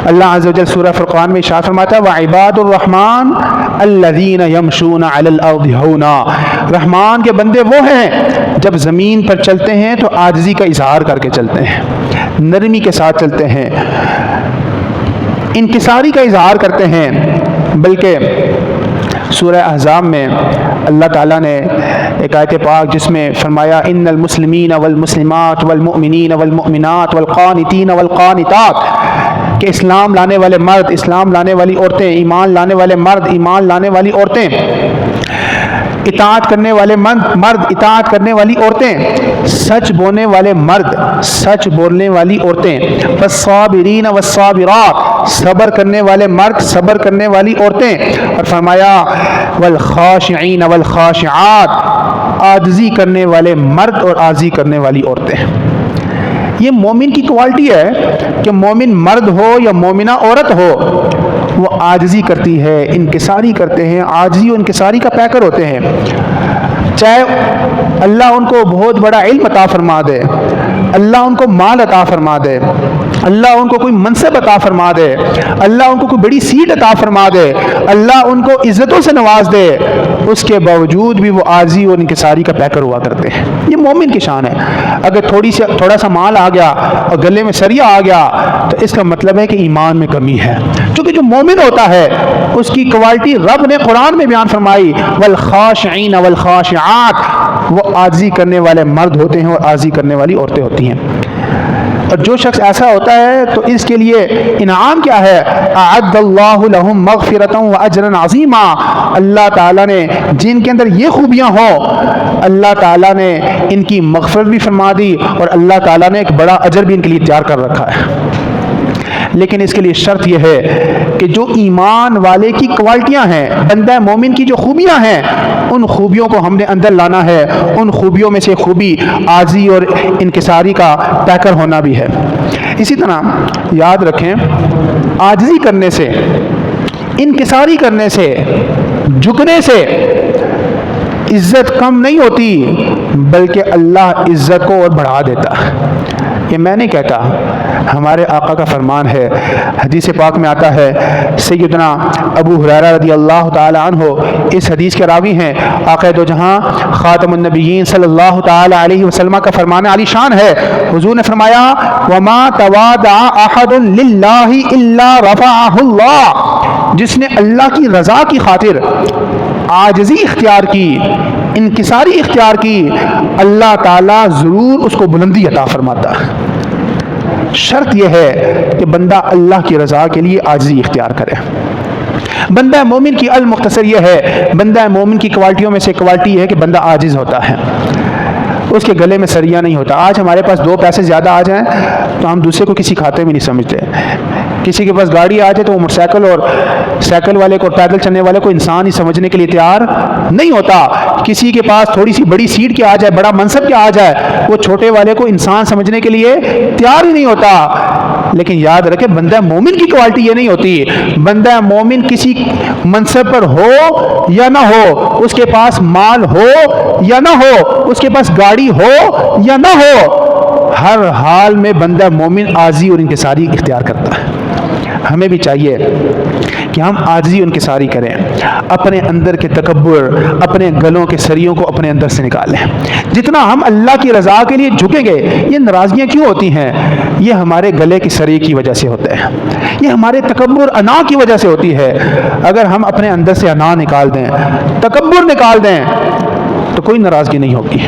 اللہ عز و جل سورہ فرقان میں ارشاد فرماتا ہے وعباد الرحمن الذین یمشون علی الارض ہونا، رحمان کے بندے وہ ہیں جب زمین پر چلتے ہیں تو عاجزی کا اظہار کر کے چلتے ہیں، نرمی کے ساتھ چلتے ہیں، انکساری کا اظہار کرتے ہیں۔ بلکہ سورہ احزاب میں اللہ تعالیٰ نے ایک آیت پاک جس میں فرمایا ان المسلمین والمسلمات والمؤمنین والمؤمنات والقانتین والقانتات، کہ اسلام لانے والے مرد، اسلام لانے والی عورتیں، ایمان لانے والے مرد، ایمان لانے والی عورتیں، اطاعت کرنے والے مرد، اطاعت کرنے والی عورتیں، سچ بولنے والے مرد، سچ بولنے والی عورتیں، والصابرین والصابرات، صبر کرنے والے مرد، صبر کرنے والی عورتیں، اور فرمایا والخاشعین والخاشعات، عاجزی کرنے والے مرد اور عاجزی کرنے والی عورتیں۔ یہ مومن کی کوالٹی ہے کہ مومن مرد ہو یا مومنہ عورت ہو، وہ عاجزی کرتی ہے، انکساری کرتے ہیں، عاجزی و انکساری کا پیکر ہوتے ہیں۔ چاہے اللہ ان کو بہت بڑا علم عطا فرما دے، اللہ ان کو مال عطا فرما دے، اللہ ان کو کوئی منصب عطا فرما دے، اللہ ان کو کوئی بڑی سیٹ عطا فرما دے، اللہ ان کو عزتوں سے نواز دے، اس کے باوجود بھی وہ عاجزی اور انکساری کا پیکر ہوا کرتے ہیں۔ یہ مومن کی شان ہے۔ اگر تھوڑا سا مال آ گیا اور گلے میں سریا آ گیا تو اس کا مطلب ہے کہ ایمان میں کمی ہے، کیونکہ جو مومن ہوتا ہے اس کی کوالٹی رب نے قرآن میں بیان فرمائی والخاشعین والخاشعات، وہ عاجزی کرنے والے مرد ہوتے ہیں اور عاجزی کرنے والی عورتیں ہوتی ہیں۔ اور جو شخص ایسا ہوتا ہے تو اس کے لیے انعام کیا ہے؟ اعد اللہ لہم مغفرۃ واجرا عظیما، اللہ تعالیٰ نے جن کے اندر یہ خوبیاں ہوں اللہ تعالیٰ نے ان کی مغفرت بھی فرما دی اور اللہ تعالیٰ نے ایک بڑا اجر بھی ان کے لیے تیار کر رکھا ہے۔ لیکن اس کے لیے شرط یہ ہے کہ جو ایمان والے کی کوالٹیاں ہیں، بندہ مومن کی جو خوبیاں ہیں، ان خوبیوں کو ہم نے اندر لانا ہے۔ ان خوبیوں میں سے خوبی عاجزی اور انکساری کا پیکر ہونا بھی ہے۔ اسی طرح یاد رکھیں، عاجزی کرنے سے، انکساری کرنے سے، جھکنے سے عزت کم نہیں ہوتی، بلکہ اللہ عزت کو اور بڑھا دیتا ہے۔ یہ میں نہیں کہتا، ہمارے آقا کا فرمان ہے، حدیث پاک میں آتا ہے، سیدنا ابو ہریرہ رضی اللہ تعالی عنہ اس حدیث کے راوی ہیں، آقا دو جہاں خاتم النبیین صلی اللہ تعالی علیہ وسلم کا فرمان علی شان ہے، حضور نے فرمایا وما تواضع احد للہ الا رفعہ اللہ، جس نے اللہ کی رضا کی خاطر عاجزی اختیار کی، انکساری اختیار کی، اللہ تعالیٰ ضرور اس کو بلندی عطا فرماتا ہے۔ شرط یہ ہے کہ بندہ اللہ کی رضا کے لیے عاجزی اختیار کرے۔ بندہ مومن کی المختصر یہ ہے، بندہ مومن کی کوالٹیوں میں سے کوالٹی یہ ہے کہ بندہ عاجز ہوتا ہے، اس کے گلے میں سریا نہیں ہوتا۔ آج ہمارے پاس 2 پیسے زیادہ آ جائیں تو ہم دوسرے کو کسی کھاتے میں نہیں سمجھتے۔ کسی کے پاس گاڑی آ جائے تو وہ موٹر سائیکل اور سائیکل والے کو اور پیدل چلنے والے کو انسان ہی سمجھنے کے لیے تیار نہیں ہوتا۔ کسی کے پاس تھوڑی سی بڑی سیٹ کیا آ جائے، بڑا منصب کیا آ جائے، وہ چھوٹے والے کو انسان سمجھنے کے لیے تیار ہی نہیں ہوتا۔ لیکن یاد رکھے، بندہ مومن کی کوالٹی یہ نہیں ہوتی۔ بندہ مومن کسی منصب پر ہو یا نہ ہو، اس کے پاس مال ہو یا نہ ہو، اس کے پاس گاڑی ہو یا نہ ہو، ہر حال میں بندہ مومن عاجزی اور انکساری اختیار کرتا ہے۔ ہمیں بھی چاہیے کہ ہم عاجزی اور انکساری کریں، اپنے اندر کے تکبر، اپنے گلوں کے سریوں کو اپنے اندر سے نکالیں۔ جتنا ہم اللہ کی رضا کے لیے جھکیں گے، یہ ناراضگیاں کیوں ہوتی ہیں؟ یہ ہمارے گلے کی سری کی وجہ سے ہوتے ہیں، یہ ہمارے تکبر انا کی وجہ سے ہوتی ہے۔ اگر ہم اپنے اندر سے انا نکال دیں، تکبر نکال دیں، تو کوئی ناراضگی نہیں ہوگی،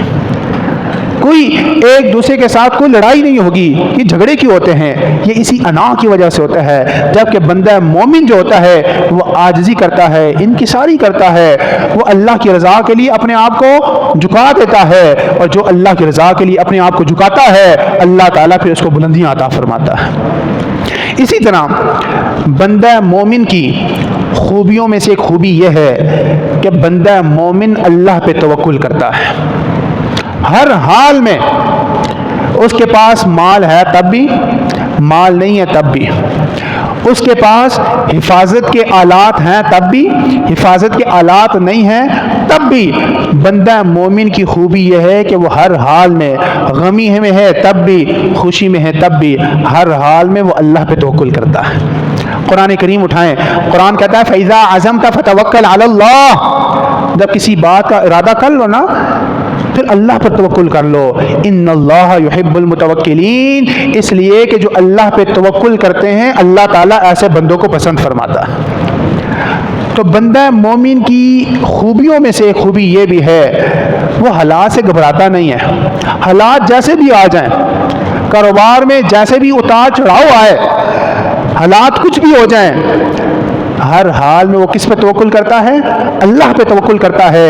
کوئی ایک دوسرے کے ساتھ کوئی لڑائی نہیں ہوگی۔ یہ جھگڑے کیوں ہوتے ہیں؟ یہ اسی انا کی وجہ سے ہوتا ہے۔ جبکہ بندہ مومن جو ہوتا ہے وہ عاجزی کرتا ہے، انکساری کرتا ہے، وہ اللہ کی رضا کے لیے اپنے آپ کو جھکا دیتا ہے، اور جو اللہ کی رضا کے لیے اپنے آپ کو جھکاتا ہے اللہ تعالیٰ پھر اس کو بلندیاں عطا فرماتا ہے۔ اسی طرح بندہ مومن کی خوبیوں میں سے ایک خوبی یہ ہے کہ بندہ مومن اللہ پہ توکل کرتا ہے۔ ہر حال میں، اس کے پاس مال ہے تب بھی، مال نہیں ہے تب بھی، اس کے پاس حفاظت کے آلات ہیں تب بھی، حفاظت کے آلات نہیں ہیں تب بھی، بندہ مومن کی خوبی یہ ہے کہ وہ ہر حال میں، غمی میں ہے تب بھی، خوشی میں ہے تب بھی، ہر حال میں وہ اللہ پہ توکل کرتا ہے۔ قرآن کریم اٹھائیں، قرآن کہتا ہے فَإِذَا عَزَمْتَ فَتَوَكَّلْ عَلَى اللَّهِ، جب کسی بات کا ارادہ کر لو نا پھر اللہ پر توکل کر لو۔ ان اللہ یحب المتوکلین، اس لیے کہ جو اللہ پہ توکل کرتے ہیں اللہ تعالیٰ ایسے بندوں کو پسند فرماتا ہے۔ تو بندہ مومن کی خوبیوں میں سے ایک خوبی یہ بھی ہے وہ حالات سے گھبراتا نہیں ہے۔ حالات جیسے بھی آ جائیں، کاروبار میں جیسے بھی اتار چڑھاؤ آئے، حالات کچھ بھی ہو جائیں، ہر حال میں وہ کس پہ توکل کرتا ہے؟ اللہ پہ توکل کرتا ہے۔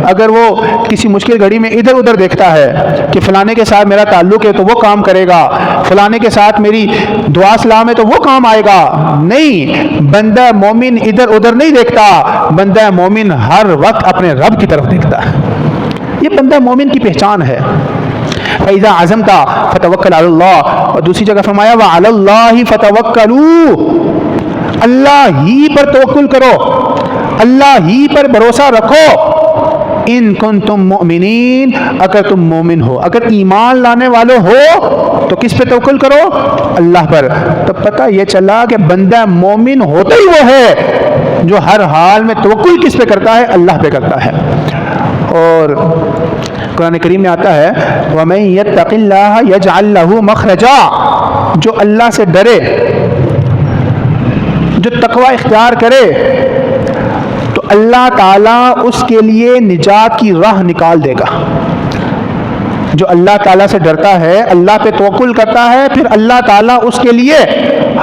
اگر وہ کسی مشکل گھڑی میں ادھر ادھر دیکھتا ہے کہ فلانے کے ساتھ میرا تعلق ہے تو وہ کام کرے گا، فلانے کے ساتھ میری دعا سلام ہے تو وہ کام آئے گا، نہیں، بندہ مومن ادھر ادھر نہیں دیکھتا، بندہ مومن ہر وقت اپنے رب کی طرف دیکھتا ہے۔ یہ بندہ مومن کی پہچان ہے۔ فَإِذَا عَزَمْتَ فَتَوَكَّلْ عَلَى اللَّهِ، اور دوسری جگہ فرمایا وَعَلَى اللَّهِ فَتَوَكَّلُوا، اللہ ہی پر توکل کرو، اللہ ہی پر بھروسہ رکھو، ان کنتم مؤمنین، اگر تم مومن ہو، اگر ایمان لانے والے ہو تو کس پہ توکل کرو؟ اللہ پر۔ تو پتہ یہ چلا کہ بندہ مومن ہوتا ہی وہ ہے جو ہر حال میں توکل کس پہ کرتا ہے؟ اللہ پہ کرتا ہے۔ اور قرآن کریم میں آتا ہے وَمَن يَتَّقِ اللَّهَ يَجْعَل لَّهُ مَخْرَجًا، جو اللہ سے ڈرے، جو تقوی اختیار کرے تو اللہ تعالیٰ اس کے لیے نجات کی راہ نکال دے گا۔ جو اللہ تعالیٰ سے ڈرتا ہے، اللہ پہ توکل کرتا ہے، پھر اللہ تعالیٰ اس کے لیے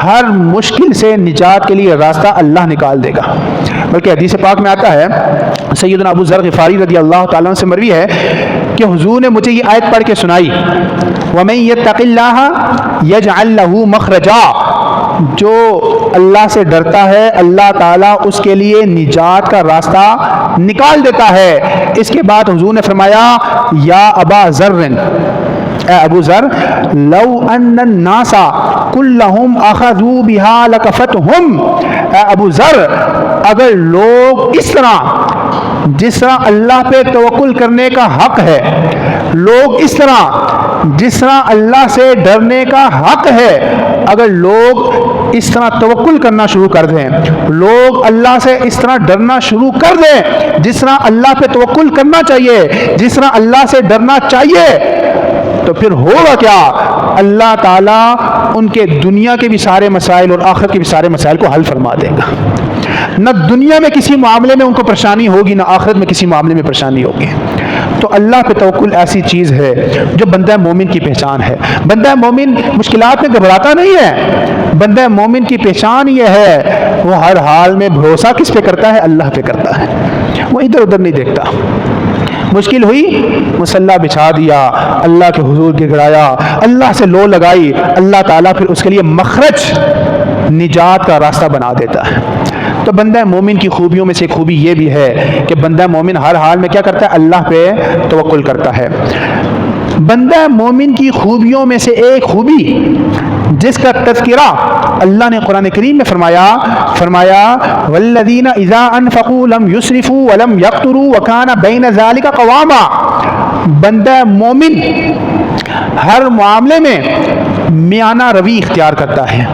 ہر مشکل سے نجات کے لیے راستہ اللہ نکال دے گا۔ بلکہ حدیث پاک میں آتا ہے، سیدنا ابو ذر غفاری رضی اللہ تعالیٰ عنہ سے مروی ہے کہ حضور نے مجھے یہ آیت پڑھ کے سنائی وَمَن يَتَّقِ اللَّهَ يَجْعَل لَّهُ مَخْرَجًا، جو اللہ سے ڈرتا ہے اللہ تعالیٰ اس کے لیے نجات کا راستہ نکال دیتا ہے۔ اس کے بعد حضور نے فرمایا یا ابا ذر، اے ابو ذر، لو ان الناس کلہم اخذوا بها لکفتہم، اے ابو ذر، اگر لوگ اس طرح جس طرح اللہ پہ توکل کرنے کا حق ہے، لوگ اس طرح جس طرح اللہ سے ڈرنے کا حق ہے، اگر لوگ اس طرح توکل کرنا شروع کر دیں، لوگ اللہ سے اس طرح ڈرنا شروع کر دیں جس طرح اللہ پہ توکل کرنا چاہیے، جس طرح اللہ سے ڈرنا چاہیے، تو پھر ہوگا کیا؟ اللہ تعالیٰ ان کے دنیا کے بھی سارے مسائل اور آخرت کے بھی سارے مسائل کو حل فرما دے گا۔ نہ دنیا میں کسی معاملے میں ان کو پریشانی ہوگی، نہ آخرت میں کسی معاملے میں پریشانی ہوگی۔ تو اللہ پہ توکل ایسی چیز ہے جو بندہ مومن کی پہچان ہے۔ بندہ مومن مشکلات میں گھبراتا نہیں ہے، بندہ مومن کی پہچان یہ ہے وہ ہر حال میں بھروسہ کس پہ کرتا ہے؟ اللہ پہ کرتا ہے، وہ ادھر ادھر نہیں دیکھتا۔ مشکل ہوئی، مصلی بچھا دیا، اللہ کے حضور گڑایا، اللہ سے لو لگائی، اللہ تعالیٰ پھر اس کے لیے مخرج، نجات کا راستہ بنا دیتا ہے۔ تو بندہ مومن کی خوبیوں میں سے ایک خوبی یہ بھی ہے کہ بندہ مومن ہر حال میں کیا کرتا ہے؟ اللہ پہ توکل کرتا ہے۔ بندہ مومن کی خوبیوں میں سے ایک خوبی جس کا تذکرہ اللہ نے قرآن کریم میں فرمایا والذین اذا انفقوا لم یسرفوا ولم یقتروا وکان بین ذلک قواما، بندہ مومن ہر معاملے میں میانہ روی اختیار کرتا ہے۔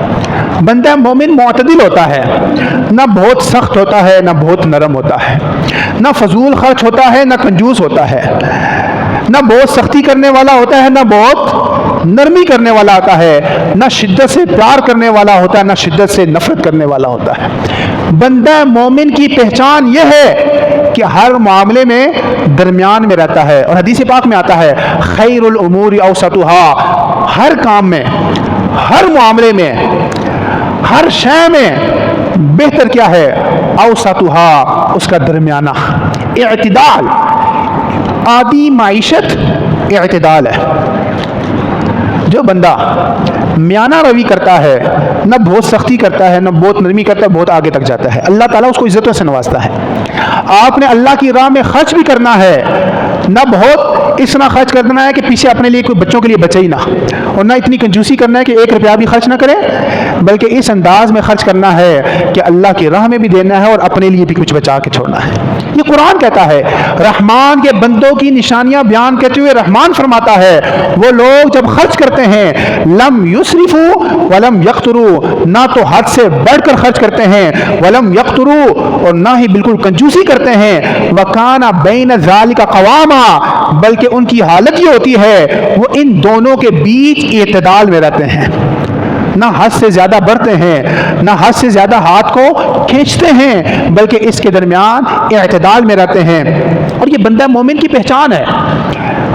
بندہ مومن معتدل ہوتا ہے، نہ بہت سخت ہوتا ہے نہ بہت نرم ہوتا ہے، نہ فضول خرچ ہوتا ہے نہ کنجوس ہوتا ہے، نہ بہت سختی کرنے والا ہوتا ہے نہ بہت نرمی کرنے والا ہوتا ہے، نہ شدت سے پیار کرنے والا ہوتا ہے نہ شدت سے نفرت کرنے والا ہوتا ہے۔ بندہ مومن کی پہچان یہ ہے کہ ہر معاملے میں درمیان میں رہتا ہے، اور حدیث پاک میں آتا ہے خیر الامور اوسطها، ہر کام میں، ہر معاملے میں، ہر شے میں بہتر کیا ہے؟ اوسطها، اس کا درمیانہ، اعتدال۔ عادی معیشت اعتدال ہے۔ جو بندہ میانہ روی کرتا ہے، نہ بہت سختی کرتا ہے نہ بہت نرمی کرتا ہے، بہت آگے تک جاتا ہے، اللہ تعالیٰ اس کو عزتوں سے نوازتا ہے۔ آپ نے اللہ کی راہ میں خرچ بھی کرنا ہے، نہ بہت اس طرح خرچ کرنا ہے کہ پیچھے اپنے لیے کوئی بچوں کے لیے بچے ہی نہ، اور نہ اتنی کنجوسی کرنا ہے کہ 1 روپیہ بھی خرچ نہ کرے، بلکہ اس انداز میں خرچ کرنا ہے کہ اللہ کی راہ میں بھی دینا ہے اور اپنے لیے بھی کچھ بچا کے چھوڑنا ہے۔ یہ قرآن کہتا ہے، رحمان کے بندوں کی نشانیاں بیان کرتے ہوئے رحمان فرماتا ہے وہ لوگ جب خرچ کرتے ہیں لم یسرفوا ولم یقتروا، نہ تو حد سے بڑھ کر خرچ کرتے ہیں، ولم یقتروا، اور نہ ہی بالکل کنجوسی کرتے ہیں، وکان بین ذالک قواما، بلکہ ان کی حالت یہ ہوتی ہے وہ ان دونوں کے بیچ اعتدال میں رہتے ہیں، نہ حد سے زیادہ بڑھتے ہیں نہ حد سے زیادہ ہاتھ کو کھینچتے ہیں، بلکہ اس کے درمیان اعتدال میں رہتے ہیں۔ اور یہ بندہ مومن کی پہچان ہے۔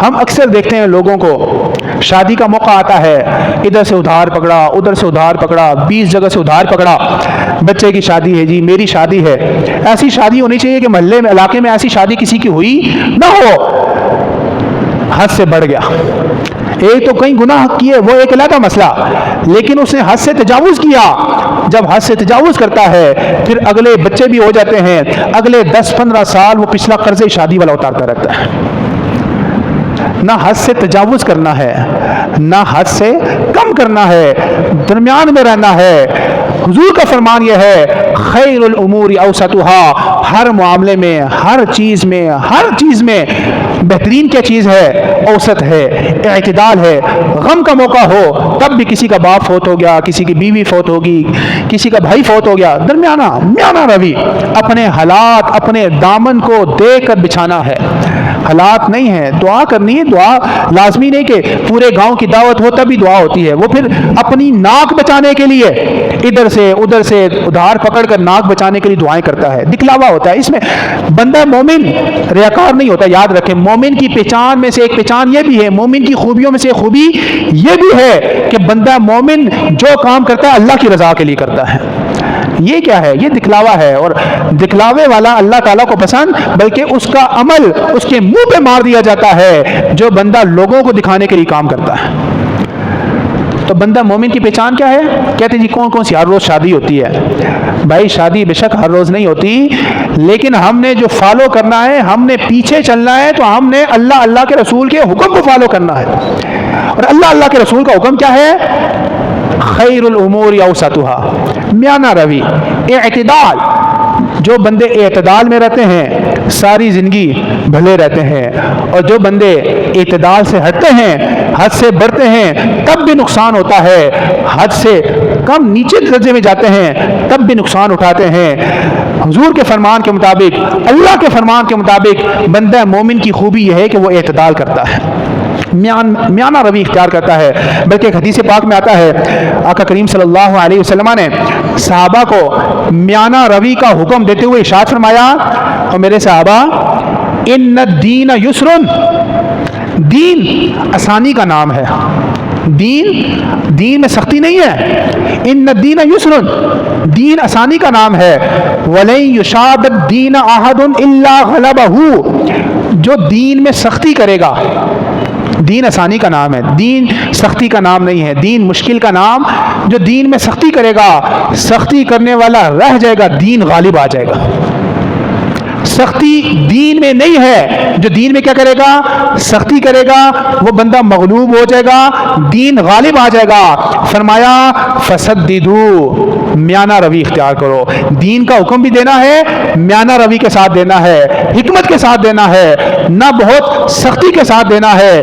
ہم اکثر دیکھتے ہیں لوگوں کو، شادی کا موقع آتا ہے، ادھر سے ادھار پکڑا، ادھر سے ادھار پکڑا، 20 جگہ سے ادھار پکڑا، بچے کی شادی ہے جی، میری شادی ہے۔ ایسی شادی ہونی چاہیے کہ محلے میں، علاقے میں ایسی شادی کسی کی ہوئی نہ ہو۔ حد سے بڑھ گیا، ایک تو کئی گناہ کیے، وہ ایک علیحدہ مسئلہ، لیکن اس نے حد سے تجاوز کیا۔ جب حد سے تجاوز کرتا ہے پھر اگلے بچے بھی ہو جاتے ہیں، اگلے 10-15 سال وہ پچھلا قرض شادی والا اتارتا رہتا ہے۔ نہ حد سے تجاوز کرنا ہے، نہ حد سے کم کرنا ہے، درمیان میں رہنا ہے۔ حضور کا فرمان یہ ہے، خیر الامور اوسطها، ہر معاملے میں، ہر چیز میں بہترین کیا چیز ہے؟ اوسط ہے، اعتدال ہے۔ غم کا موقع ہو تب بھی کسی کا باپ فوت ہو گیا، کسی کی بیوی فوت ہوگی، کسی کا بھائی فوت ہو گیا، میانہ روی، اپنے حالات، اپنے دامن کو دیکھ کر بچھانا ہے۔ حالات نہیں ہیں، دعا کرنی ہے، دعا لازمی نہیں کہ پورے گاؤں کی دعوت ہو تبھی دعا ہوتی ہے، وہ پھر اپنی ناک بچانے کے لیے ادھر سے ادھار پکڑ کر ناک بچانے کے لیے دعائیں کرتا ہے، دکھلاوا ہوتا ہے۔ اس میں بندہ مومن ریاکار نہیں ہوتا، یاد رکھیں۔ مومن کی پہچان میں سے ایک پہچان یہ بھی ہے، مومن کی خوبیوں میں سے ایک خوبی یہ بھی ہے کہ بندہ مومن جو کام کرتا ہے اللہ کی رضا کے لیے کرتا ہے۔ یہ کیا ہے؟ یہ دکھلاوا ہے، اور دکھلاوے والا اللہ تعالیٰ کو پسند، بلکہ اس کا عمل اس کے منہ پہ مار دیا جاتا ہے جو بندہ لوگوں کو دکھانے کے لیے کام کرتا ہے۔ تو بندہ مومن کی پہچان کیا ہے؟ کہتے جی کون سی ہر روز شادی ہوتی ہے؟ بھائی شادی بے شک ہر روز نہیں ہوتی، لیکن ہم نے جو فالو کرنا ہے، ہم نے پیچھے چلنا ہے، تو ہم نے اللہ کے رسول کے حکم کو فالو کرنا ہے۔ اور اللہ کے رسول کا حکم کیا ہے؟ خیر الامور اوسطها، میانہ روی، اعتدال۔ جو بندے اعتدال میں رہتے ہیں ساری زندگی بھلے رہتے ہیں، اور جو بندے اعتدال سے ہٹتے ہیں، حد سے بڑھتے ہیں، تب بھی نقصان ہوتا ہے، حد سے کم نیچے درجے میں جاتے ہیں تب بھی نقصان اٹھاتے ہیں۔ حضور کے فرمان کے مطابق، اللہ کے فرمان کے مطابق بندہ مومن کی خوبی یہ ہے کہ وہ اعتدال کرتا ہے، میانہ روی اختیار کرتا ہے۔ بلکہ ایک حدیث پاک میں آتا ہے، آقا کریم صلی اللہ علیہ وسلم نے صحابہ کو میانہ روی کا حکم دیتے ہوئے ارشاد فرمایا، اور میرے صحابہ، ان الدین یسر، دین آسانی کا نام ہے، دین میں سختی نہیں ہے۔ ان الدین یسر، دین آسانی کا نام ہے۔ وَلَن يُشَادَ الدِّينَ أَحَدٌ إِلَّا غَلَبَهُ، جو دین میں سختی کرے گا، دین آسانی کا نام ہے، دین سختی کا نام نہیں ہے، دین مشکل کا نام، جو دین میں سختی کرے گا، سختی کرنے والا رہ جائے گا، دین غالب آ جائے گا۔ سختی دین میں نہیں ہے، جو دین میں کیا کرے گا؟ سختی کرے گا، وہ بندہ مغلوب ہو جائے گا، دین غالب آ جائے گا۔ فرمایا فسددوا، میانہ روی اختیار کرو۔ دین کا حکم بھی دینا ہے، میانہ روی کے ساتھ دینا ہے، حکمت کے ساتھ دینا ہے، نہ بہت سختی کے ساتھ دینا ہے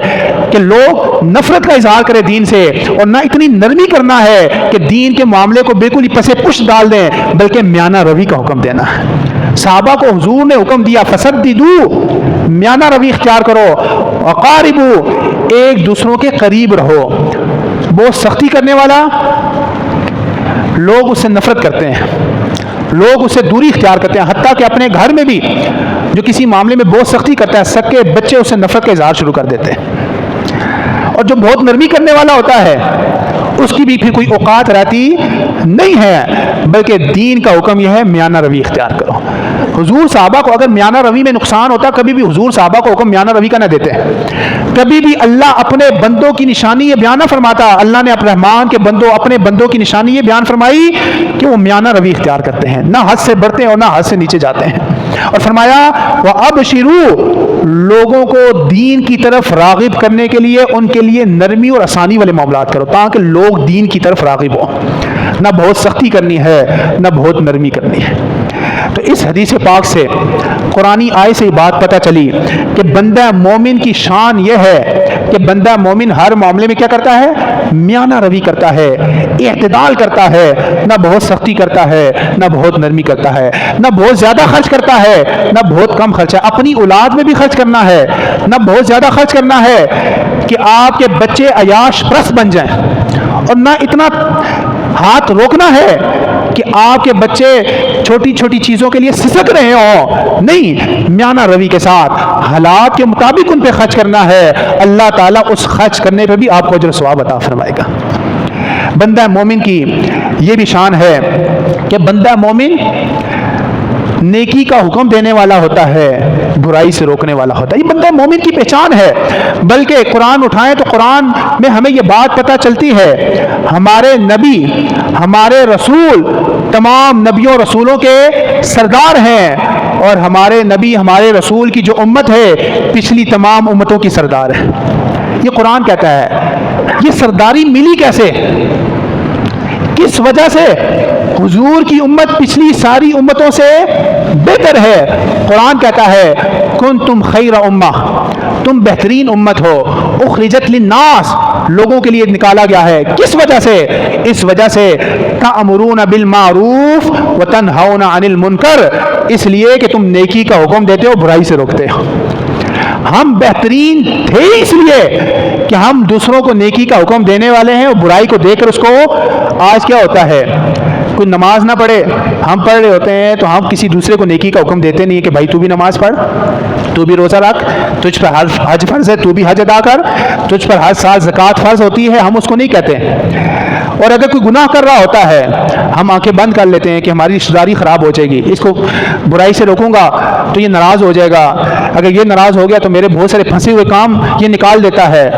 کہ لوگ نفرت کا اظہار کرے دین سے، اور نہ اتنی نرمی کرنا ہے کہ دین کے معاملے کو بالکل ہی پسے پش ڈال دیں، بلکہ میانہ روی کا حکم دینا ہے۔ صحابہ کو حضور نے حکم دیا فسددوا، میانہ روی اختیار کرو، وقاربوا، ایک دوسروں کے قریب رہو۔ بہت سختی کرنے والا، لوگ اس سے نفرت کرتے ہیں، لوگ اس سے دوری اختیار کرتے ہیں، حتیٰ کہ اپنے گھر میں بھی جو کسی معاملے میں بہت سختی کرتا ہے، سکے بچے اس سے نفرت کا اظہار شروع کر دیتے ہیں۔ اور جو بہت نرمی کرنے والا ہوتا ہے اس کی بھی پھر کوئی اوقات رہتی نہیں ہے، بلکہ دین کا حکم یہ ہے میانہ روی اختیار کرو۔ حضور صحابہ کو اگر میانہ روی میں نقصان ہوتا، کبھی بھی حضور صحابہ کو حکم میانہ روی کا نہ دیتے۔ کبھی بھی اللہ اپنے بندوں کی نشانی یہ بیان نہ فرماتا، اللہ نے رحمان کے اپنے بندوں کی نشانی یہ بیان فرمائی کہ وہ میانہ روی اختیار کرتے ہیں، نہ حد سے بڑھتے ہیں اور نہ حد سے نیچے جاتے ہیں۔ اور فرمایا وَأَبْشِرُوا، لوگوں کو دین کی طرف راغب کرنے کے لیے ان کے لیے نرمی اور آسانی والے معاملات کرو تاکہ لوگ دین کی طرف راغب ہوں. نہ بہت سختی کرنی ہے نہ بہت نرمی کرنی ہے. تو اس حدیث پاک سے قرآنی آیت سے یہ بات پتہ چلی کہ بندہ مومن کی شان یہ ہے کہ بندہ مومن ہر معاملے میں کیا کرتا ہے؟ میانہ روی کرتا ہے, اعتدال کرتا ہے, نہ بہت سختی کرتا ہے نہ بہت نرمی کرتا ہے, نہ بہت زیادہ خرچ کرتا ہے نہ بہت کم خرچ ہے. اپنی اولاد میں بھی خرچ کرنا ہے, نہ بہت زیادہ خرچ کرنا ہے کہ آپ کے بچے عیاش پرست بن جائیں, اور نہ اتنا ہاتھ روکنا ہے کہ آپ کے بچے چھوٹی چھوٹی چیزوں کے لیے سسک رہے ہوں. نہیں, میانہ روی کے ساتھ حالات کے مطابق ان پہ خرچ کرنا ہے. اللہ تعالیٰ اس خرچ کرنے پہ بھی آپ کو اجر و ثواب عطا فرمائے گا. بندہ مومن کی یہ بھی شان ہے کہ بندہ مومن نیکی کا حکم دینے والا ہوتا ہے, برائی سے روکنے والا ہوتا ہے. یہ بندہ مومن کی پہچان ہے. بلکہ قرآن اٹھائیں تو قرآن میں ہمیں یہ بات پتہ چلتی ہے, ہمارے نبی ہمارے رسول تمام نبیوں رسولوں کے سردار ہیں, اور ہمارے نبی ہمارے رسول کی جو امت ہے پچھلی تمام امتوں کی سردار ہے. یہ قرآن کہتا ہے. یہ سرداری ملی کیسے, کس وجہ سے؟ حضور کی امت پچھلی ساری امتوں سے بہتر ہے. قرآن کہتا ہے کنتم خیر امہ, تم بہترین امت ہو, اخرجت للناس, لوگوں کے لیے نکالا گیا ہے. کس وجہ سے؟ اس وجہ سے تأمرون بالمعروف وتنہون عن المنکر, اس لیے کہ تم نیکی کا حکم دیتے ہو برائی سے روکتے ہو. ہم بہترین تھے اس لیے کہ ہم دوسروں کو نیکی کا حکم دینے والے ہیں, اور برائی کو دیکھ کر اس کو. آج کیا ہوتا ہے, کوئی نماز نہ پڑھے, ہم پڑھ رہے ہوتے ہیں تو ہم کسی دوسرے کو نیکی کا حکم دیتے نہیں کہ بھائی تو بھی نماز پڑھ, تو بھی روزہ رکھ, تجھ پر حج فرض ہے تو بھی حج ادا کر, تجھ پر ہر سال زکوٰۃ فرض ہوتی ہے. ہم اس کو نہیں کہتے. اور اگر کوئی گناہ کر رہا ہوتا ہے ہم آنکھیں بند کر لیتے ہیں کہ ہماری رشتہ داری خراب ہو جائے گی, اس کو برائی سے روکوں گا تو یہ ناراض ہو جائے گا, اگر یہ ناراض ہو گیا تو میرے بہت سارے پھنسے ہوئے کام یہ نکال دیتا ہے.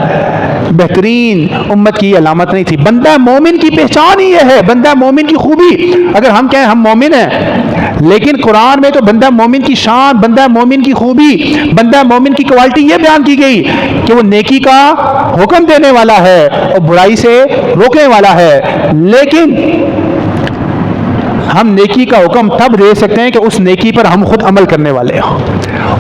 بہترین امت کی علامت نہیں تھی. بندہ مومن کی پہچان ہی یہ ہے, بندہ مومن کی خوبی. اگر ہم کہیں ہم مومن ہیں, لیکن قرآن میں تو بندہ مومن کی شان, بندہ مومن کی خوبی, بندہ مومن کی کوالٹی یہ بیان کی گئی کہ وہ نیکی کا حکم دینے والا ہے اور برائی سے روکنے والا ہے. لیکن ہم نیکی کا حکم تب دے سکتے ہیں کہ اس نیکی پر ہم خود عمل کرنے والے ہوں.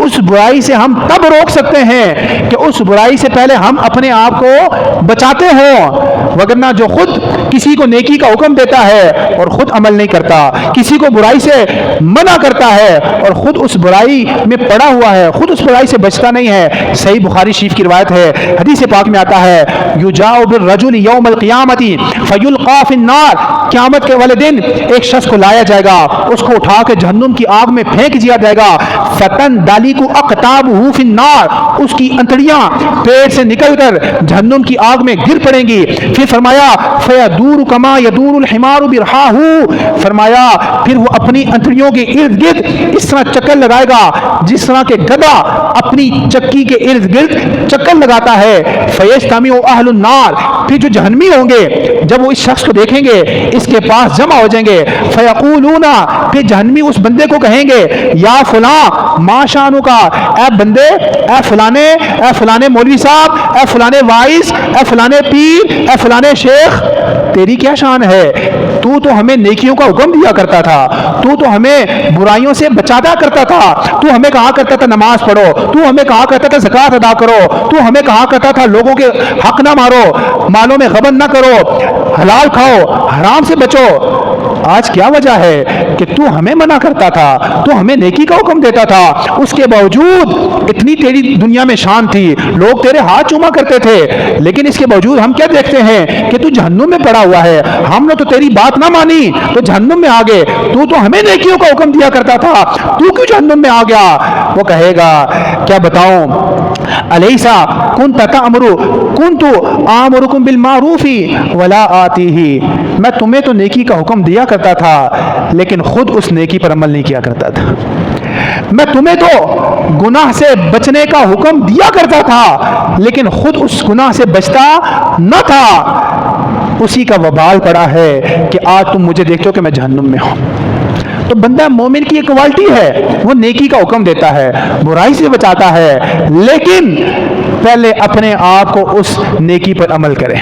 اس برائی سے ہم تب روک سکتے ہیں کہ اس برائی سے پہلے ہم اپنے آپ کو بچاتے ہوں. وگرنہ جو خود کسی کو نیکی کا حکم دیتا ہے اور خود عمل نہیں کرتا, کسی کو برائی سے منع کرتا ہے اور خود اس برائی میں پڑا ہوا ہے, خود اس برائی سے بچتا نہیں ہے. صحیح بخاری شریف کی روایت ہے, حدیث پاک میں آتا ہے یجاء بالرجل یوم القیامۃ فیلقی فی النار, قیامت کے والے دن ایک شخص کو لایا جائے گا, اس کو اٹھا کے جہنم کی آگ میں پھینک دیا جائے گا. فتن دالی کو اقتابہ فی النار, اس کی انتڑیاں پیٹ سے نکل کر جہنم کی آگ میں گر پڑیں گی. پھر فرمایا فیدور کما یدور الحمار برحاہ, فرمایا پھر وہ اپنی انتڑیوں کے ارد گرد اس طرح چکر لگائے گا جس طرح کہ گدھا اپنی چکی کے ارد گرد چکر لگاتا ہے. فیجتمع اہل النار, پھر جو جہنمی ہوں گے جب وہ اس شخص کو دیکھیں گے اس کے پاس جمع ہو جائیں گے. فیقولون, پھر جہنمی اس بندے کو کہیں گے یا فلاں ما شانو کا, اے بندے, اے فلانے مولوی صاحب, اے فلانے وائس, اے فلانے پیر, اے فلانے شیخ, تیری کیا شان ہے؟ تو ہمیں نیکیوں کا حکم دیا کرتا تھا, تو ہمیں برائیوں سے بچاتا کرتا تھا, تو ہمیں کہا کرتا تھا نماز پڑھو, تو ہمیں کہا کرتا تھا زکوٰۃ ادا کرو, تو ہمیں کہا کرتا تھا لوگوں کے حق نہ مارو, مالوں میں غبن نہ کرو, حلال کھاؤ, حرام سے بچو. آج کیا وجہ ہے کہ تو ہمیں منع کرتا تھا, تو ہمیں نیکی کا حکم دیتا تھا, اس کے باوجود اتنی تیری دنیا میں شان تھی, لوگ تیرے ہاتھ چوما کرتے تھے, لیکن اس کے باوجود ہم کیا دیکھتے ہیں کہ تو جہنم میں پڑا ہوا ہے. ہم نے تو تیری بات نہ مانی تو جہنم میں آ گئے, تو ہمیں نیکیوں کا حکم دیا کرتا تھا, تو کیوں جہنم میں آ گیا؟ وہ کہے گا کیا بتاؤں, الیسا کنت تأمر کنت آمرکم بالمعروف ولا آتیہ, میں تمہیں تو نیکی کا حکم دیا کرتا تھا لیکن خود اس نیکی پر عمل نہیں کیا کرتا تھا. میں تمہیں تو گناہ سے بچنے کا حکم دیا کرتا تھا لیکن خود اس گناہ سے بچتا نہ تھا. اسی کا وبال پڑا ہے کہ آج تم مجھے دیکھتے ہو کہ میں جہنم میں ہوں. تو تو بندہ مومن کی ایک کوالٹی ہے، وہ نیکی کا حکم دیتا ہے، برائی سے بچاتا ہے، لیکن پہلے اپنے آپ کو اس نیکی پر عمل کرے،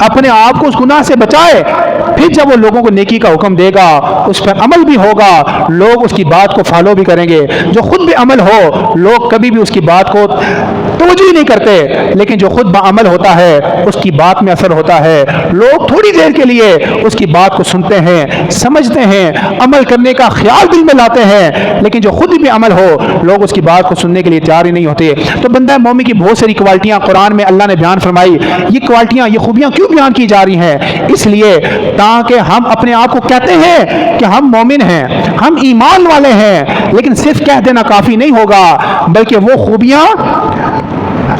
اپنے آپ کو اس گناہ سے بچائے، پھر جب وہ لوگوں کو نیکی کا حکم دے گا اس پر عمل بھی ہوگا، لوگ اس کی بات کو فالو بھی کریں گے۔ جو خود بھی عمل ہو، لوگ کبھی بھی اس کی بات کو توجہ ہی نہیں کرتے، لیکن جو خود بعمل ہوتا ہے اس کی بات میں اثر ہوتا ہے، لوگ تھوڑی دیر کے لیے اس کی بات کو سنتے ہیں، سمجھتے ہیں، عمل کرنے کا خیال دل میں لاتے ہیں، لیکن جو خود بھی عمل ہو لوگ اس کی بات کو سننے کے لیے تیار ہی نہیں ہوتے۔ تو بندہ مومن کی بہت ساری کوالٹیاں قرآن میں اللہ نے بیان فرمائی۔ یہ کوالٹیاں، یہ خوبیاں کیوں بیان کی جا رہی ہیں؟ اس لیے تاکہ ہم اپنے آپ کو کہتے ہیں کہ ہم مومن ہیں، ہم ایمان والے ہیں، لیکن صرف کہہ دینا کافی نہیں ہوگا، بلکہ وہ خوبیاں،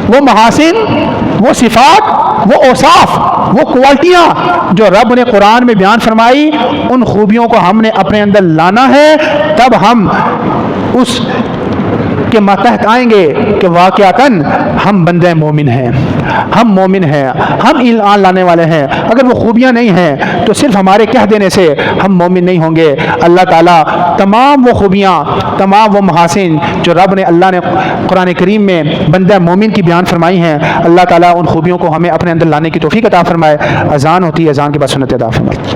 وہ محاسن، وہ صفات، وہ اوصاف، وہ کوالٹیاں جو رب نے قرآن میں بیان فرمائی، ان خوبیوں کو ہم نے اپنے اندر لانا ہے، تب ہم اس کے ماتحت آئیں گے کہ واقعتاً ہم بندے مومن ہیں، ہم مومن ہیں، ہم ایمان لانے والے ہیں۔ اگر وہ خوبیاں نہیں ہیں تو صرف ہمارے کہہ دینے سے ہم مومن نہیں ہوں گے۔ اللہ تعالیٰ تمام وہ خوبیاں، تمام وہ محاسن جو رب نے، اللہ نے قرآن کریم میں بندہ مومن کی بیان فرمائی ہیں، اللہ تعالیٰ ان خوبیوں کو ہمیں اپنے اندر لانے کی توفیق عطا فرمائے۔ اذان ہوتی ہے، اذان کے بعد سنت ادا فرمائے۔